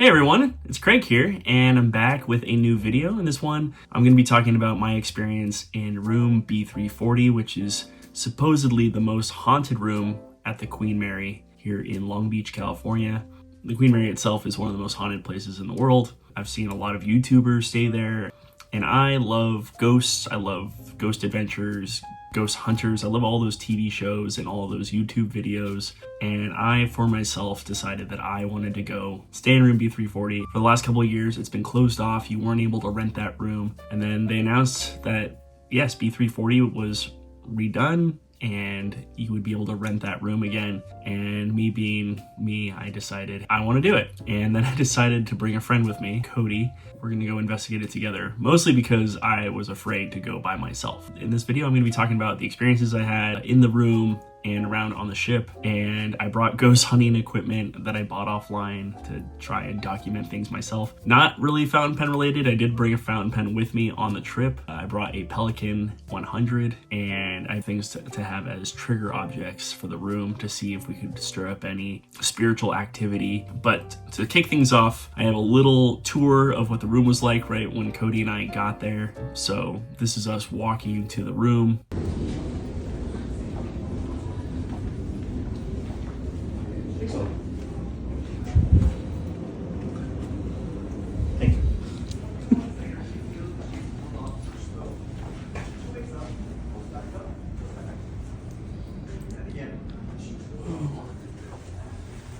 Hey everyone, it's Craig here, and I'm back with a new video. In this one, I'm going to be talking about my experience in Room B340, which is supposedly the most haunted room at the Queen Mary here in Long Beach, California. The Queen Mary itself is one of the most haunted places in the world. I've seen a lot of YouTubers stay there, and I love ghosts. I love ghost adventures, ghost hunters. I love all those TV shows and all those YouTube videos. And I, for myself, decided that I wanted to go stay in Room B340. For the last couple of years, it's been closed off. You weren't able to rent that room. And then they announced that, yes, B340 was redone and you would be able to rent that room again. And me being me, I decided I want to do it. And then I decided to bring a friend with me, Cody. We're gonna go investigate it together, mostly because I was afraid to go by myself. In this video, I'm gonna be talking about the experiences I had in the room and around on the ship, and I brought ghost hunting equipment that I bought offline to try and document things myself. Not really fountain pen related. I did bring a fountain pen with me on the trip. I brought a Pelican 100, and I have things to have as trigger objects for the room to see if we could stir up any spiritual activity. But to kick things off, I have a little tour of what the room was like right when Cody and I got there. So this is us walking to the room.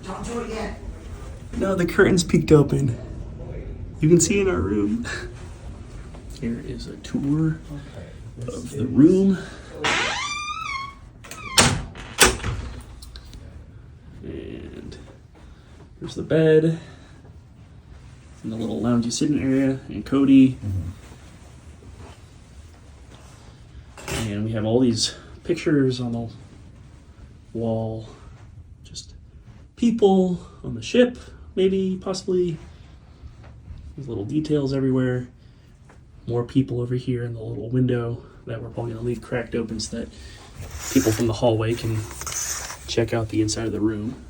Don't do it yet. No, the curtain's peeked open. You can see in our room. Here is a tour of the room. And there's the bed. And the little loungy sitting area. And Cody. And we have all these pictures on the wall. Just people on the ship, maybe, possibly. There's little details everywhere. More people over here in the little window that we're probably gonna leave cracked open so that people from the hallway can check out the inside of the room.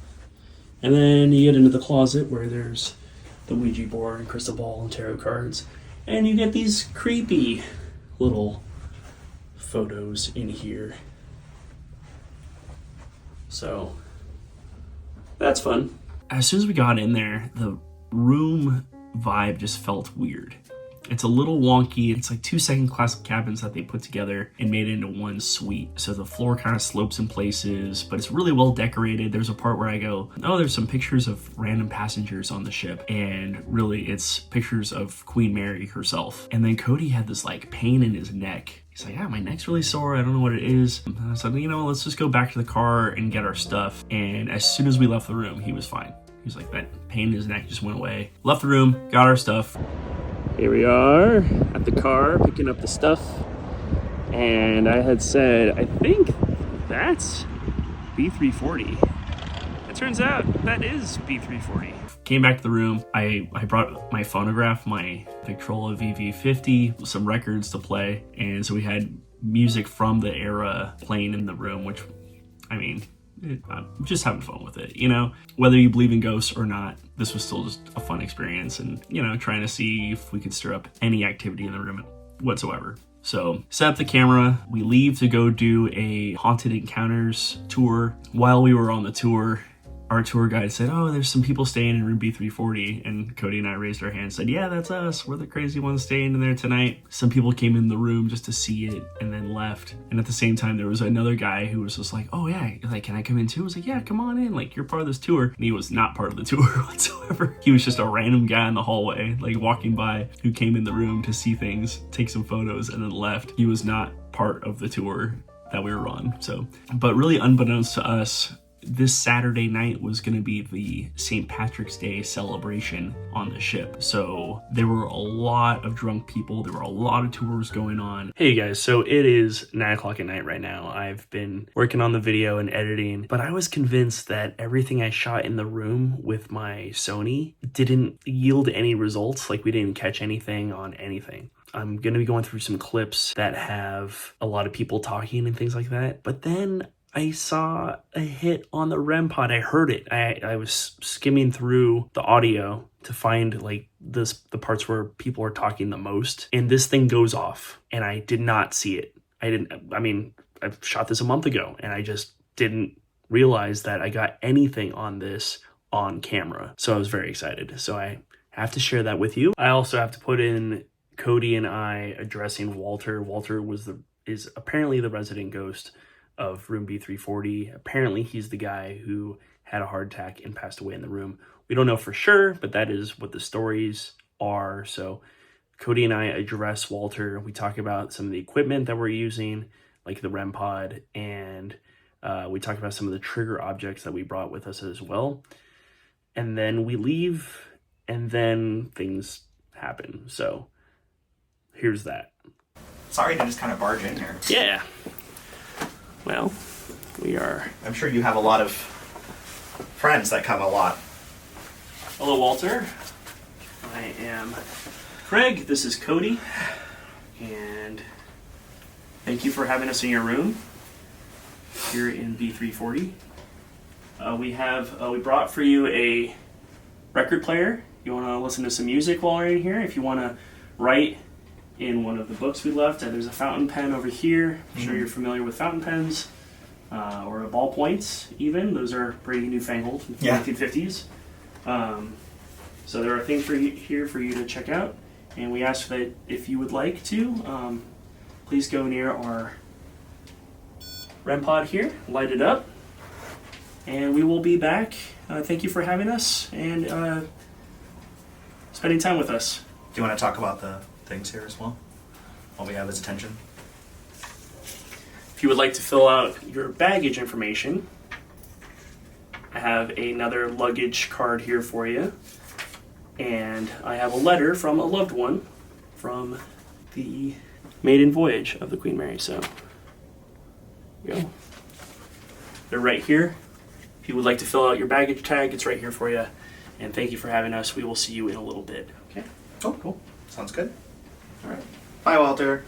And then you get into the closet where there's the Ouija board and crystal ball and tarot cards. And you get these creepy little photos in here. So that's fun. As soon as we got in there, the room vibe just felt weird. It's a little wonky. It's like 2 second-class cabins that they put together and made into one suite. So the floor kind of slopes in places, but it's really well decorated. There's a part where I go, oh, there's some pictures of random passengers on the ship. And really, it's pictures of Queen Mary herself. And then Cody had this like pain in his neck. He's like, yeah, my neck's really sore. I don't know what it is. And I said, you know, let's just go back to the car and get our stuff. And as soon as we left the room, he was fine. He was like, that pain in his neck just went away. Left the room, got our stuff. Here we are at the car, picking up the stuff. And I had said, I think that's B340. It turns out that is B340. Came back to the room. I brought my phonograph, my Victrola VV50, some records to play. And so we had music from the era playing in the room, which, I mean, I'm just having fun with it, you know? Whether you believe in ghosts or not, this was still just a fun experience and, you know, trying to see if we could stir up any activity in the room whatsoever. So set up the camera, we leave to go do a haunted encounters tour. While we were on the tour, our tour guide said, oh, there's some people staying in Room B340. And Cody and I raised our hands and said, yeah, that's us. We're the crazy ones staying in there tonight. Some people came in the room just to see it and then left. And at the same time, there was another guy who was just like, oh yeah, like, can I come in too? I was like, yeah, come on in. Like, you're part of this tour. And he was not part of the tour whatsoever. He was just a random guy in the hallway, like walking by, who came in the room to see things, take some photos, and then left. He was not part of the tour that we were on. So, but really unbeknownst to us, this Saturday night was going to be the St. Patrick's Day celebration on the ship. So there were a lot of drunk people. There were a lot of tours going on. Hey guys, so it is 9 o'clock at night right now. I've been working on the video and editing, but I was convinced that everything I shot in the room with my Sony didn't yield any results. Like, we didn't catch anything on anything. I'm going to be going through some clips that have a lot of people talking and things like that. But then I saw a hit on the REM pod. I heard it. I was skimming through the audio to find like the parts where people are talking the most, and this thing goes off, and I did not see it. I mean, I shot this a month ago, and I just didn't realize that I got anything on this on camera. So I was very excited. So I have to share that with you. I also have to put in Cody and I addressing Walter. Walter is apparently the resident ghost of Room B340. Apparently he's the guy who had a heart attack and passed away in the room. We don't know for sure, but that is what the stories are. So Cody and I address Walter. We talk about some of the equipment that we're using, like the REM pod, and we talk about some of the trigger objects that we brought with us as well. And then we leave, and then things happen. So here's that. Sorry to just kind of barge in here. Yeah. Well, we are... I'm sure you have a lot of friends that come a lot. Hello, Walter. I am Craig. This is Cody. And thank you for having us in your room here in B340. We brought for you a record player. You want to listen to some music while you're in here? If you want to write in one of the books we left, there's a fountain pen over here. I'm sure you're familiar with fountain pens, or ballpoints even. Those are pretty newfangled from the 1950s. So there are things here for you to check out, and we ask that if you would like to, please go near our REM pod here, light it up, and we will be back. Thank you for having us and spending time with us. Do you want to talk about the things here as well, while we have his attention? If you would like to fill out your baggage information, I have another luggage card here for you, and I have a letter from a loved one from the maiden voyage of the Queen Mary. So, here you go. They're right here. If you would like to fill out your baggage tag, it's right here for you. And thank you for having us. We will see you in a little bit. Okay? Oh, cool. Sounds good. All right. Bye, Walter.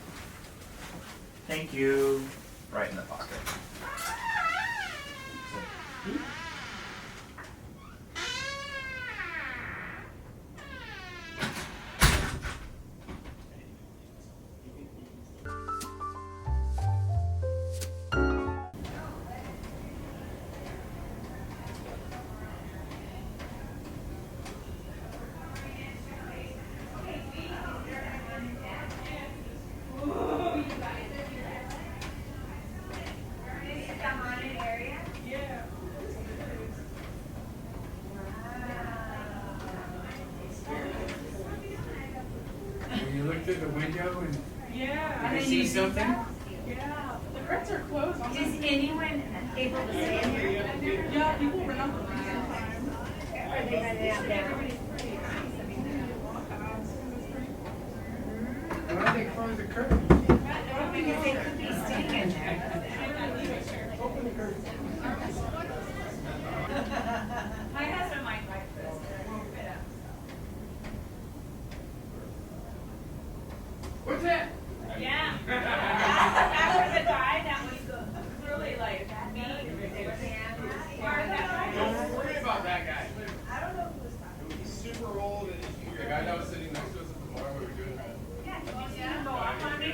Thank you. Right in the pocket. You looked at the window and yeah, you see something? yeah. The curtains are closed. Is anyone able to stay in here? Yeah, people run up the sometimes. Are they running out there? Why don't they close the curtain? Because they could be staying in there. Open the curtain. My husband might like this. What's that? Yeah. After the guy, that was really like me. Don't worry about that guy. I don't know who was talking. He's super old and the guy that was sitting next to us at the bar we were doing that. Yeah. Go off on me?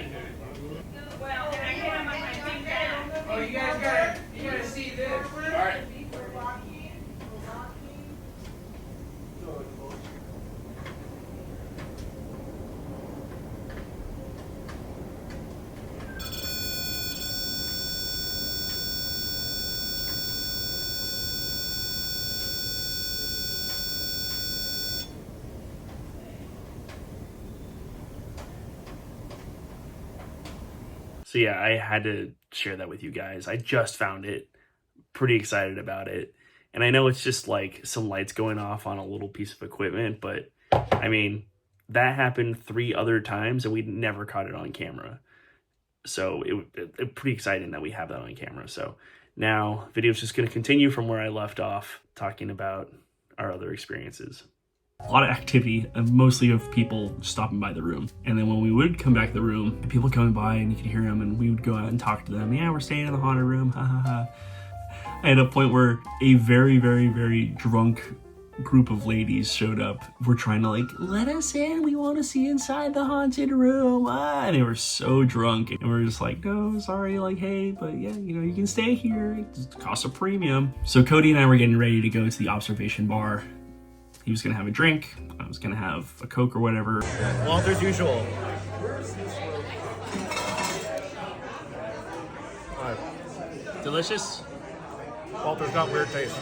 Well, can I get him on my finger? Oh, you guys gotta see this. Alright. So yeah, I had to share that with you guys. I just found it. Pretty excited about it. And I know it's just like some lights going off on a little piece of equipment, but I mean, that happened 3 other times and we never caught it on camera. So it pretty exciting that we have that on camera. So now video's just going to continue from where I left off, talking about our other experiences. A lot of activity, mostly of people stopping by the room. And then when we would come back to the room, people coming by and you could hear them, and we would go out and talk to them. Yeah, we're staying in the haunted room, ha ha ha. At a point where a very, very, very drunk group of ladies showed up. We're trying to let us in, we want to see inside the haunted room. And they were so drunk, and we're just like, no, sorry, hey, but yeah, you can stay here. It costs a premium. So Cody and I were getting ready to go to the observation bar. He was gonna have a drink, I was gonna have a Coke or whatever. Walter's usual. Delicious? Walter's got weird taste.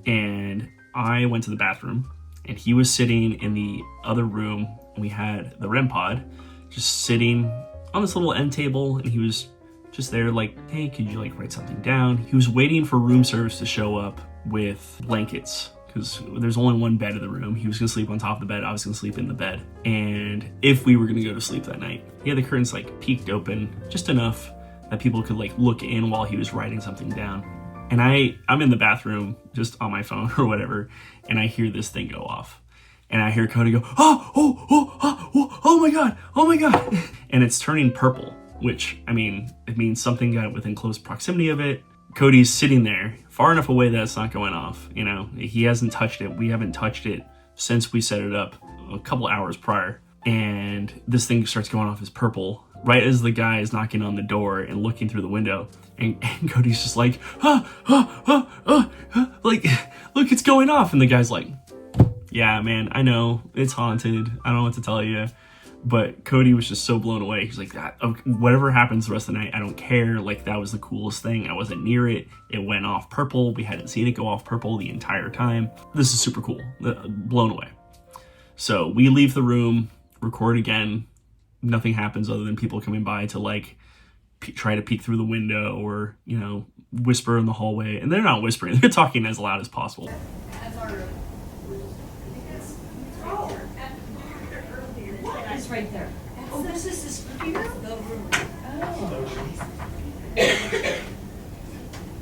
And I went to the bathroom, and he was sitting in the other room, and we had the REM pod just sitting on this little end table, and he was just there hey, could you write something down? He was waiting for room service to show up with blankets, because there's only one bed in the room. He was gonna sleep on top of the bed, I was gonna sleep in the bed. And if we were gonna go to sleep that night, he had the curtains peeked open just enough that people could look in while he was writing something down. And I'm in the bathroom just on my phone or whatever, and I hear this thing go off. And I hear Cody go, oh my God. And it's turning purple, which, it means something got within close proximity of it. Cody's sitting there far enough away that it's not going off. He hasn't touched it. We haven't touched it since we set it up a couple hours prior. And this thing starts going off as purple right as the guy is knocking on the door and looking through the window. And Cody's just look, it's going off. And the guy's like, yeah, man, I know, it's haunted. I don't know what to tell you. But Cody was just so blown away. He's like, whatever happens the rest of the night, I don't care. That was the coolest thing. I wasn't near it. It went off purple. We hadn't seen it go off purple the entire time. This is super cool. Blown away. So we leave the room, record again. Nothing happens other than people coming by to try to peek through the window or, whisper in the hallway. And they're not whispering. They're talking as loud as possible. That's our room. It's right there. Oh, this is this computer? The room. Oh.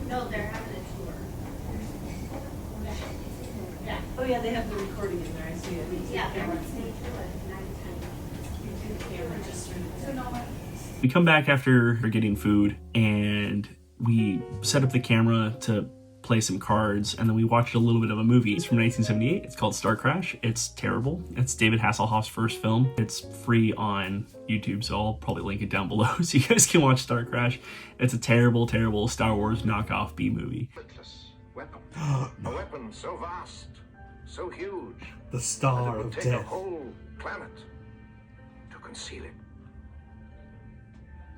No, they're having a tour. Yeah. Oh, yeah, they have the recording in there. I see it. Yeah, Camera. We come back after getting food, and we set up the camera to play some cards, and then we watched a little bit of a movie. It's from 1978. It's called Star Crash. It's terrible. It's David Hasselhoff's first film. It's free on YouTube, so I'll probably link it down below so you guys can watch Star Crash. It's a terrible, terrible Star Wars knockoff B movie. Weapon. A weapon so vast, so huge, The that star it would of take a death. whole planet to conceal it.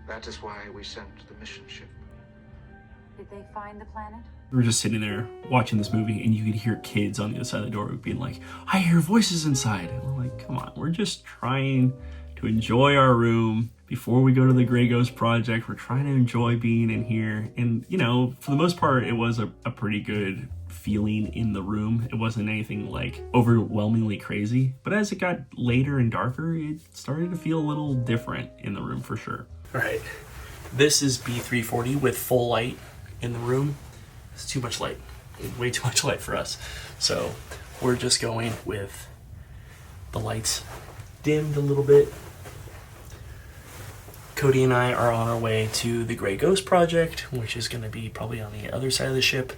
That is why we sent the mission ship. Did they find the planet? We were just sitting there watching this movie, and you could hear kids on the other side of the door being like, I hear voices inside. And we're like, come on, we're just trying to enjoy our room before we go to the Grey Ghost Project. We're trying to enjoy being in here. And, for the most part, it was a pretty good feeling in the room. It wasn't anything overwhelmingly crazy. But as it got later and darker, it started to feel a little different in the room for sure. All right, this is B340 with full light in the room. It's too much light, way too much light for us. So we're just going with the lights dimmed a little bit. Cody and I are on our way to the Grey Ghost Project, which is going to be probably on the other side of the ship.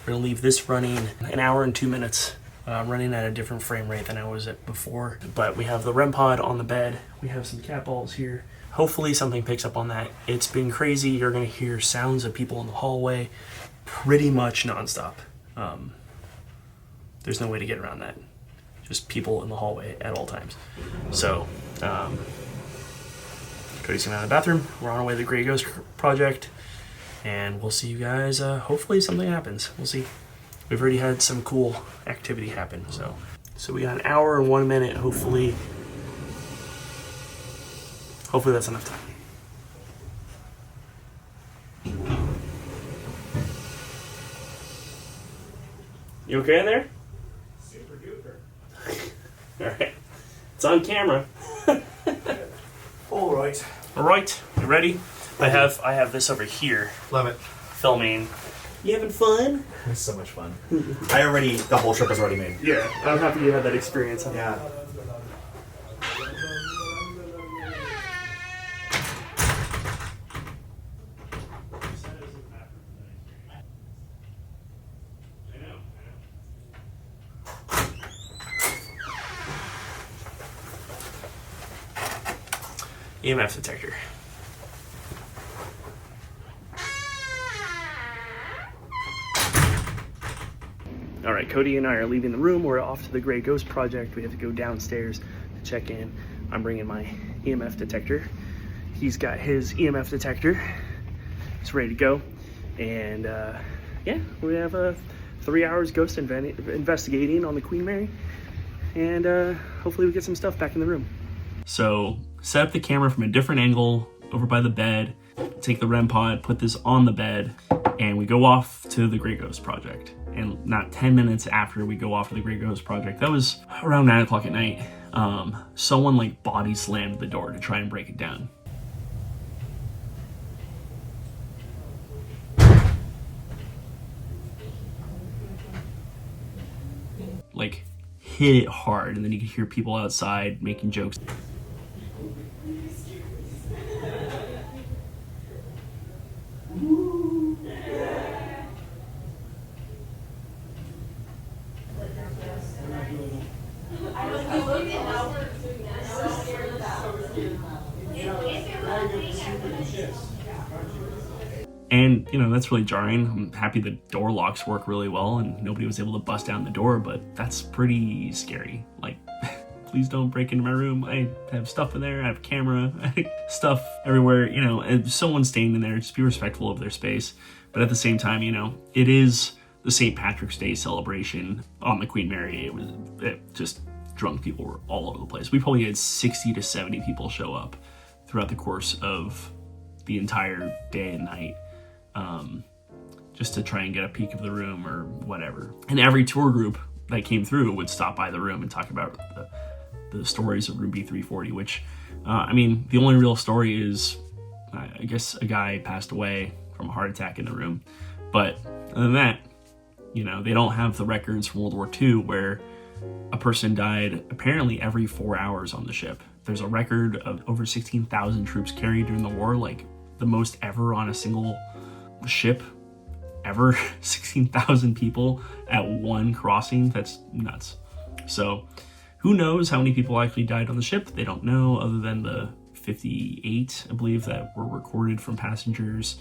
We're going to leave this running an hour and 2 minutes. I'm running at a different frame rate than I was at before. But we have the REM pod on the bed. We have some cat balls here. Hopefully something picks up on that. It's been crazy. You're going to hear sounds of people in the hallway pretty much nonstop. There's no way to get around that. Just people in the hallway at all times. So, Cody's going out of the bathroom. We're on our way to the Grey Ghost Project. And we'll see you guys. Hopefully something happens. We'll see. We've already had some cool activity happen. So we got an hour and 1 minute, hopefully. Hopefully that's enough time. You okay in there? Super duper. All right. It's on camera. All right. All right. You ready? I have this over here Love it. filming, You having fun? It's so much fun. The whole trip is already made. Yeah, I'm happy you had that experience. Yeah. EMF detector. All right, Cody and I are leaving the room. We're off to the Gray Ghost Project. We have to go downstairs to check in. I'm bringing my EMF detector. He's got his EMF detector. It's ready to go. And yeah, we have 3 hours ghost investigating on the Queen Mary. And hopefully we get some stuff back in the room. So set up the camera from a different angle over by the bed, take the REM pod, put this on the bed, and we go off to the Gray Ghost Project. And not 10 minutes after we go off to the Gray Ghost Project, that was around 9 o'clock at night, someone like body slammed the door to try and break it down. Like, hit it hard, and then you could hear people outside making jokes. And, you know, that's really jarring. I'm happy the door locks work really well and nobody was able to bust down the door, but that's pretty scary. Like, please don't break into my room. I have stuff in there. I have camera, stuff everywhere, you know, and someone's staying in there. Just be respectful of their space. But at the same time, you know, it is the St. Patrick's Day celebration on the Queen Mary. It just drunk people were all over the place. We probably had 60 to 70 people show up throughout the course of the entire day and night. Just to try and get a peek of the room or whatever. And every tour group that came through would stop by the room and talk about the stories of Room B340, which, I mean, the only real story is, I guess a guy passed away from a heart attack in the room. But other than that, you know, they don't have the records from World War II where a person died apparently every 4 hours on the ship. There's a record of over 16,000 troops carried during the war, like the most ever on a single ship ever. 16,000 people at one crossing. That's nuts. So who knows how many people actually died on the ship? They don't know, other than the 58, I believe, that were recorded from passengers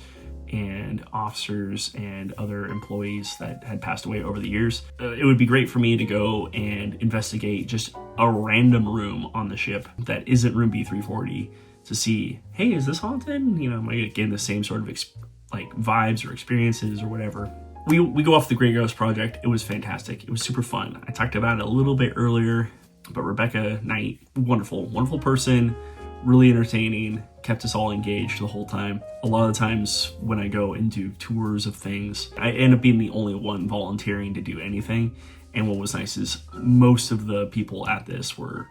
and officers and other employees that had passed away over the years. It would be great for me to go and investigate just a random room on the ship that isn't Room B340 to see, hey, is this haunted? You know, am I getting the same sort of like vibes or experiences or whatever? We go off the Gray Ghost Project. It was fantastic. It was super fun. I talked about it a little bit earlier, but Rebecca Knight, wonderful person, really entertaining, kept us all engaged the whole time. A lot of the times when I go and do tours of things, I end up being the only one volunteering to do anything. And what was nice is most of the people at this were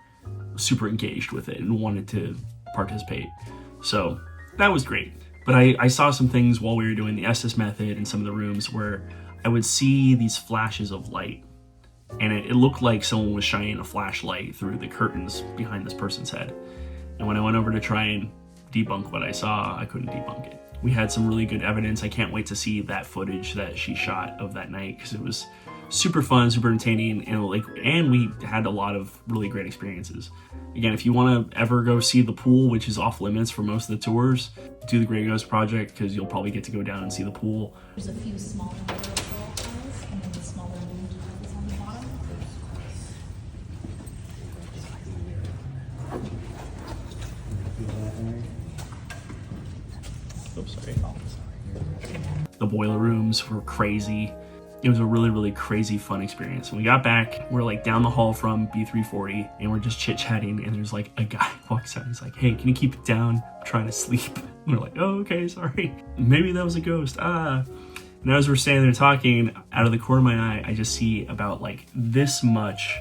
super engaged with it and wanted to participate. So that was great. But I saw some things while we were doing the Estes method in some of the rooms where I would see these flashes of light, and it looked like someone was shining a flashlight through the curtains behind this person's head. And when I went over to try and debunk what I saw, I couldn't debunk it. We had some really good evidence. I can't wait to see that footage that she shot of that night, because it was super fun, super entertaining, and we had a lot of really great experiences. Again, if you want to ever go see the pool, which is off limits for most of the tours, do the Gray Ghost Project, because you'll probably get to go down and see the pool. There's a few smaller tiles, and then the smaller blue tiles on the bottom. Oops, sorry. The boiler rooms were crazy. It was a really crazy fun experience. When we got back, we're like down the hall from B340 and we're just chit-chatting, and there's like a guy walks out and he's like, hey, can you keep it down? I'm trying to sleep. And we're like, oh, okay, sorry. Maybe that was a ghost. And as we're standing there talking, out of the corner of my eye, I just see about like this much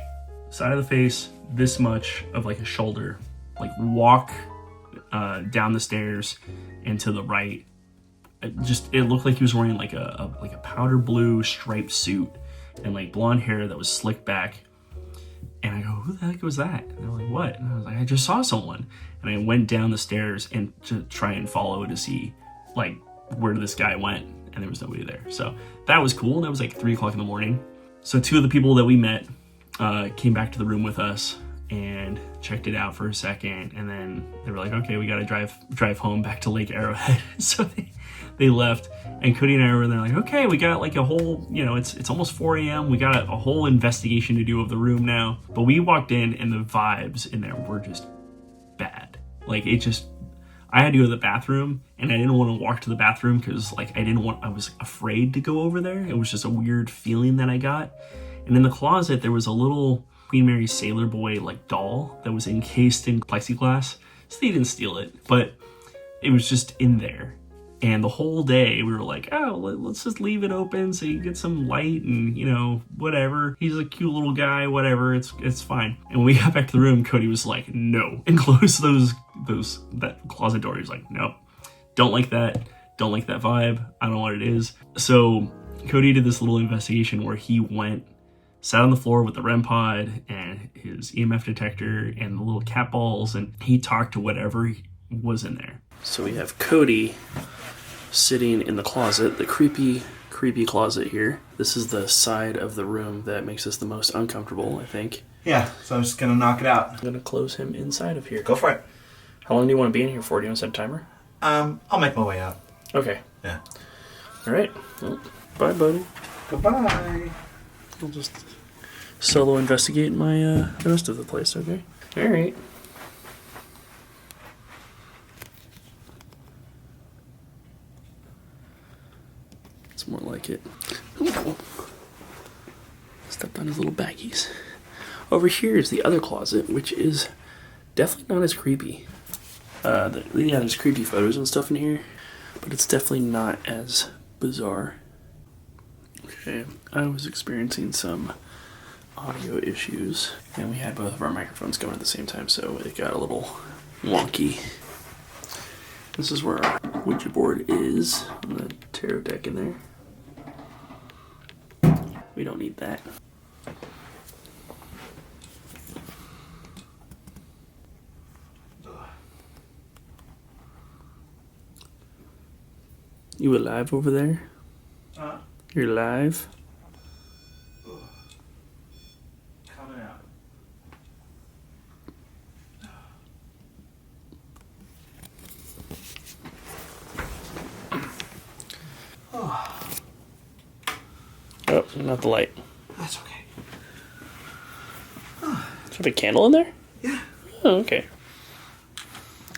side of the face, this much of like a shoulder, like walk down the stairs and to the right, it looked like he was wearing like a powder blue striped suit and like blonde hair that was slicked back. And I go, who the heck was that? And they're like, what? And I was like, I just saw someone. And I went down the stairs and to try and follow to see like where this guy went, and there was nobody there. So that was cool. And that was like 3 o'clock in the morning. So 2 of the people that we met came back to the room with us and checked it out for a second, and then they were like, okay, we gotta drive home back to Lake Arrowhead. So they left, and Cody and I were there like, okay, we got like a whole, it's almost 4 a.m. We got a whole investigation to do of the room now. But we walked in and the vibes in there were just bad. Like I had to go to the bathroom, and I didn't want to walk to the bathroom because like I was afraid to go over there. It was just a weird feeling that I got. And in the closet, there was a little Queen Mary Sailor Boy like doll that was encased in plexiglass. So they didn't steal it, but it was just in there. And the whole day we were like, oh, let's just leave it open so you get some light and, whatever. He's a cute little guy, whatever, it's fine. And when we got back to the room, Cody was like, no, and closed that closet door. He was like, nope, don't like that vibe. I don't know what it is. So Cody did this little investigation where he sat on the floor with the REM pod and his EMF detector and the little cat balls, and he talked to whatever was in there. So we have Cody sitting in the closet, the creepy closet here. This is the side of the room that makes us the most uncomfortable, I think. Yeah, so I'm just gonna knock it out. I'm gonna close him inside of here. Go for it. How long do you want to be in here for? Do you want to set a timer? I'll make my way out. Okay. Yeah. All right. Well, bye, buddy. Goodbye. I'll just solo investigate the rest of the place, okay? All right. It's more like it. Ooh. Stepped on his little baggies. Over here is the other closet, which is definitely not as creepy. There's creepy photos and stuff in here, but it's definitely not as bizarre. Okay, I was experiencing some audio issues, and we had both of our microphones going at the same time, so it got a little wonky. This is where our Ouija board is, and the tarot deck in there. We don't need that. You alive over there? You're live? Coming out. Oh, not the light. That's okay. Do you have a candle in there? Yeah. Oh, okay.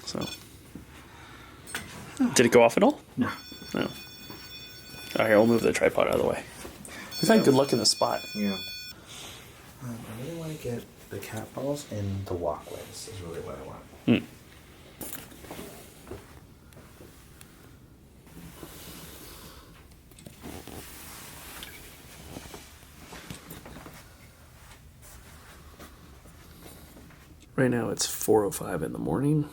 So, did it go off at all? No. No. All right, we'll move the tripod out of the way. We've had good luck in the spot. Yeah. I really want to get the cat balls in the walkways is really what I want. Right now it's 4:05 in the morning.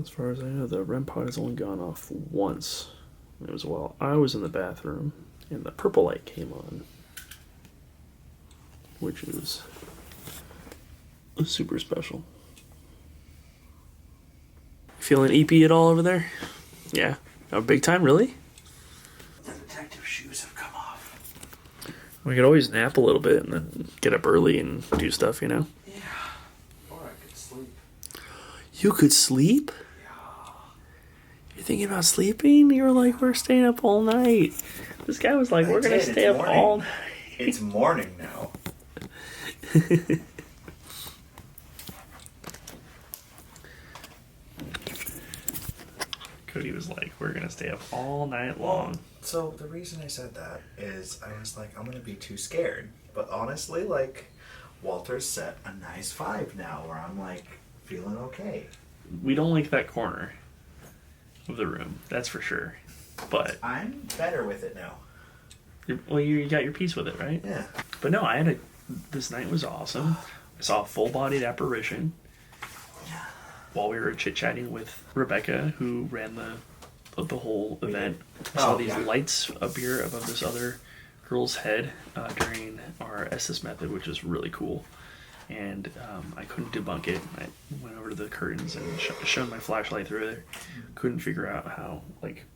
As far as I know, the REM pod has only gone off once. It was while I was in the bathroom, and the purple light came on, which is super special. Feeling EP at all over there? Yeah. Oh, big time, really? The detective shoes have come off. We could always nap a little bit and then get up early and do stuff, Yeah. Or I could sleep. You could sleep? Yeah. You're thinking about sleeping? You were like, we're staying up all night. This guy was like, we're going to stay up all night. It's morning now. Cody was like, we're going to stay up all night long. So the reason I said that is I was like, I'm going to be too scared. But honestly, like, Walter's set a nice vibe now where I'm like feeling okay. We don't like that corner of the room, that's for sure. But I'm better with it now. you got your piece with it, right? Yeah. But no, I had this night was awesome. I saw a full-bodied apparition while we were chit-chatting with Rebecca, who ran the whole event. I saw these lights appear above this other girl's head during our Estes method, which is really cool. And I couldn't debunk it. I went over to the curtains and shone my flashlight through there. Couldn't figure out how,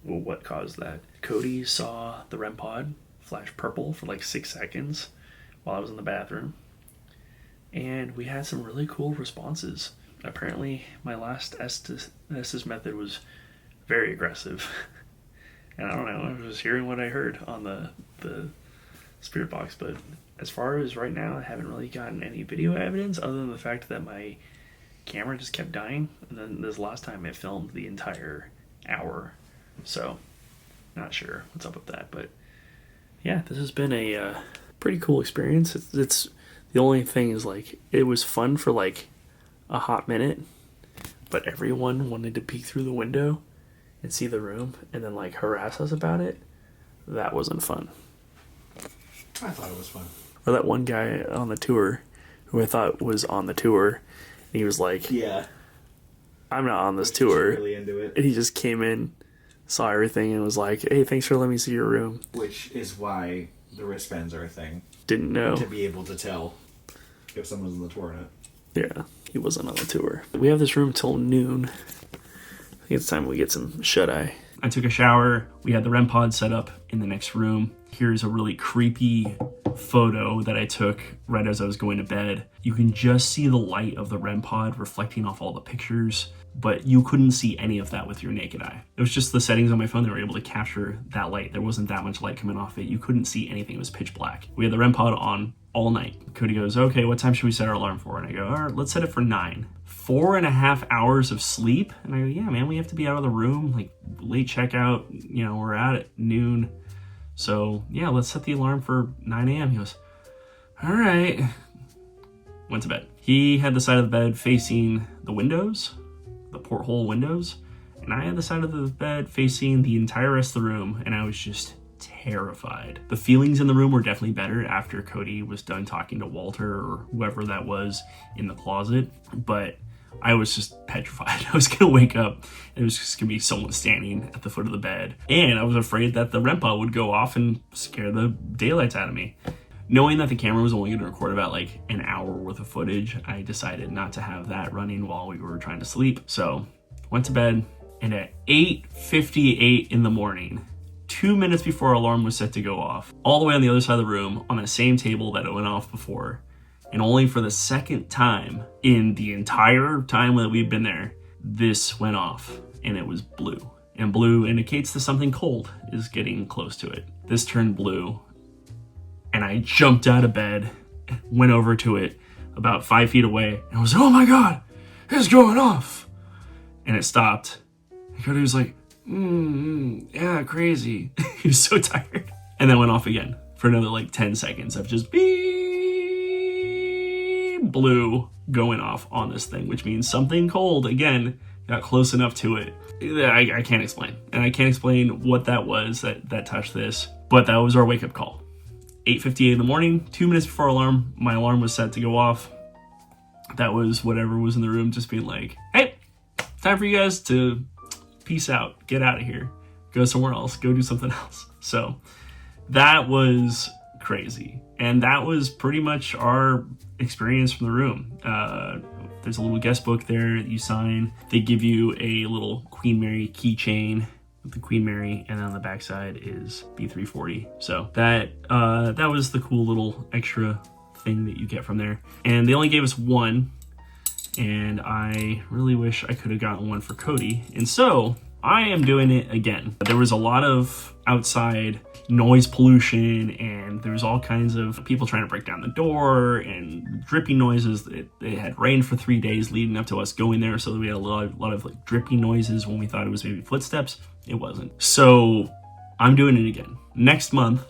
what caused that. Cody saw the REM pod flash purple for 6 seconds while I was in the bathroom. And we had some really cool responses. Apparently, my last Estes method was very aggressive. And I don't know, I was just hearing what I heard on the spirit box, but as far as right now, I haven't really gotten any video evidence other than the fact that my camera just kept dying, and then this last time it filmed the entire hour, so not sure what's up with that. But yeah, this has been a pretty cool experience. It's the only thing is it was fun for a hot minute, but everyone wanted to peek through the window and see the room and then harass us about it. That wasn't fun. I thought it was fun. Or that one guy on the tour who I thought was on the tour, and he was like, yeah, I'm not on this tour. Really into it. And he just came in, saw everything, and was like, hey, thanks for letting me see your room. Which is why the wristbands are a thing. Didn't know. To be able to tell if someone's on the tour or not. Yeah, he wasn't on the tour. We have this room till noon. I think it's time we get some shut-eye. I took a shower. We had the REM pod set up in the next room. Here's a really creepy photo that I took right as I was going to bed. You can just see the light of the REM pod reflecting off all the pictures, but you couldn't see any of that with your naked eye. It was just the settings on my phone that were able to capture that light. There wasn't that much light coming off it. You couldn't see anything. It was pitch black. We had the REM pod on all night. Cody goes, okay, what time should we set our alarm for? And I go, all right, let's set it for 9. 4.5 hours of sleep. And I go, yeah, man, we have to be out of the room, late checkout, we're out at noon. So yeah, let's set the alarm for 9 a.m. He goes, all right. Went to bed. He had the side of the bed facing the windows, the porthole windows, and I had the side of the bed facing the entire rest of the room, and I was just terrified. The feelings in the room were definitely better after Cody was done talking to Walter or whoever that was in the closet, but I was just petrified. I was gonna wake up and it was just gonna be someone standing at the foot of the bed, and I was afraid that the REM pod would go off and scare the daylights out of me. Knowing that the camera was only going to record about an hour worth of footage, I decided not to have that running while we were trying to sleep. So went to bed, and at 8:58 in the morning, 2 minutes before our alarm was set to go off, all the way on the other side of the room, on the same table that it went off before, and only for the second time in the entire time that we've been there, this went off, and it was blue. And blue indicates that something cold is getting close to it. This turned blue, and I jumped out of bed, went over to it about 5 feet away, and was, oh my God, it's going off. And it stopped. And Cody was like, yeah, crazy. He was so tired. And then went off again for another 10 seconds of just beep, blue going off on this thing, which means something cold, again, got close enough to it. I can't explain. And I can't explain what that was that touched this, but that was our wake-up call. 8:58 in the morning, 2 minutes before my alarm was set to go off. That was whatever was in the room just being like, hey, time for you guys to peace out, get out of here, go somewhere else, go do something else. So that was crazy. And that was pretty much our experience from the room. There's a little guest book there that you sign. They give you a little Queen Mary keychain with the Queen Mary, and then on the backside is B340. So that was the cool little extra thing that you get from there. And they only gave us one, and I really wish I could have gotten one for Cody. And so I am doing it again. There was a lot of outside noise pollution, and there was all kinds of people trying to break down the door and dripping noises. It had rained for 3 days leading up to us going there, so we had a lot of dripping noises when we thought it was maybe footsteps. It wasn't. So I'm doing it again. Next month,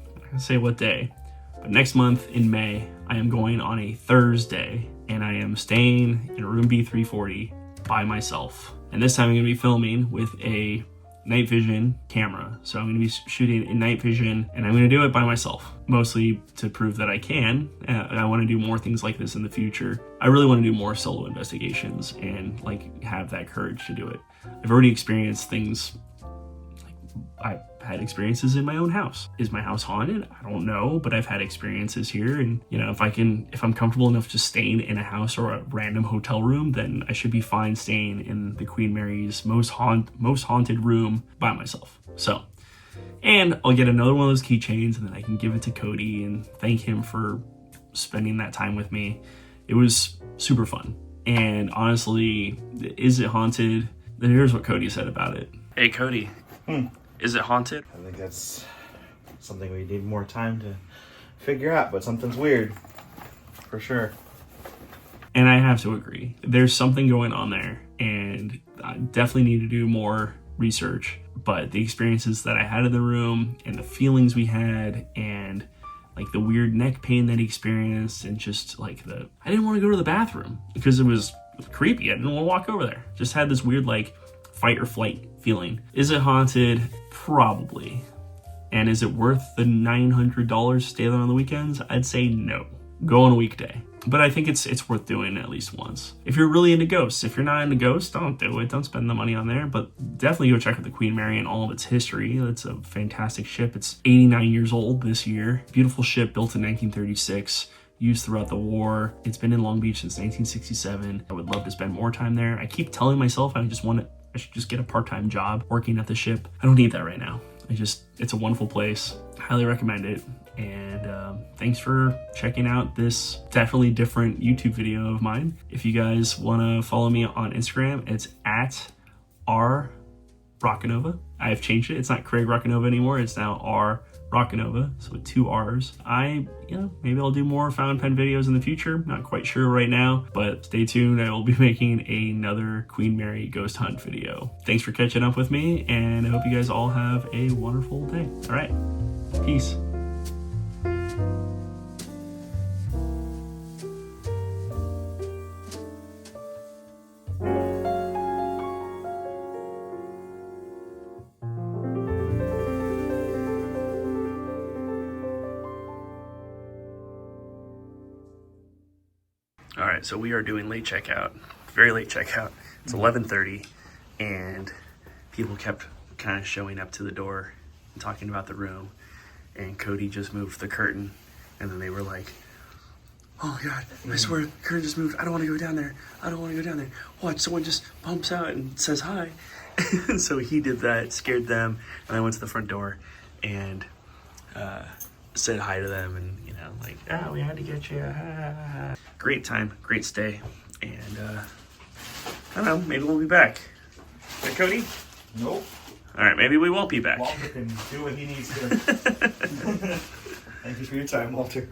I'm not gonna say what day, but next month in May, I am going on a Thursday, and I am staying in Room B340 by myself. And this time I'm gonna be filming with a night vision camera. So I'm going to be shooting in night vision, and I'm going to do it by myself, mostly to prove that I can. I want to do more things like this in the future. I really want to do more solo investigations and like have that courage to do it. I've already experienced things. I've had experiences in my own house. Is my house haunted? I don't know, but I've had experiences here, and you know, if I'm comfortable enough just staying in a house or a random hotel room, then I should be fine staying in the Queen Mary's most haunted room by myself. So, and I'll get another one of those keychains, and then I can give it to Cody and thank him for spending that time with me. It was super fun. And honestly, is it haunted? Here's what Cody said about it. Hey, Cody. Is it haunted? I think that's something we need more time to figure out, but something's weird, for sure. And I have to agree. There's something going on there, and I definitely need to do more research. But the experiences that I had in the room, and the feelings we had, and like the weird neck pain that he experienced, and just like I didn't want to go to the bathroom because it was creepy. I didn't want to walk over there. Just had this weird like fight or flight feeling. Is it haunted? Probably. And is it worth the $900 to stay there on the weekends? I'd say no. Go on a weekday. But I think it's worth doing at least once. If you're really into ghosts. If you're not into ghosts, don't do it. Don't spend the money on there. But definitely go check out the Queen Mary and all of its history. It's a fantastic ship. It's 89 years old this year. Beautiful ship built in 1936. Used throughout the war. It's been in Long Beach since 1967. I would love to spend more time there. I keep telling myself I should just get a part-time job working at the ship. I don't need that right now. It's a wonderful place. Highly recommend it. And thanks for checking out this definitely different YouTube video of mine. If you guys want to follow me on Instagram, it's at @rRockanova. I've changed it. It's not Craig Rockanova anymore. It's now @rRockanova, so with 2 R's. Maybe I'll do more found pen videos in the future. Not quite sure right now, but stay tuned. I will be making another Queen Mary ghost hunt video. Thanks for catching up with me, and I hope you guys all have a wonderful day. All right, peace. All right, so we are doing late checkout, very late checkout. It's 11:30, and people kept kind of showing up to the door and talking about the room, and Cody just moved the curtain, and then they were like, oh God, I swear, the curtain just moved. I don't want to go down there. I don't want to go down there. Watch, someone just bumps out and says hi. So he did that, scared them, and I went to the front door and said hi to them, and we had to get you. Great time, great stay, and I don't know, maybe we'll be back. Right, Cody? Nope. All right, maybe we won't be back. Walter can do what he needs to. Thank you for your time, Walter.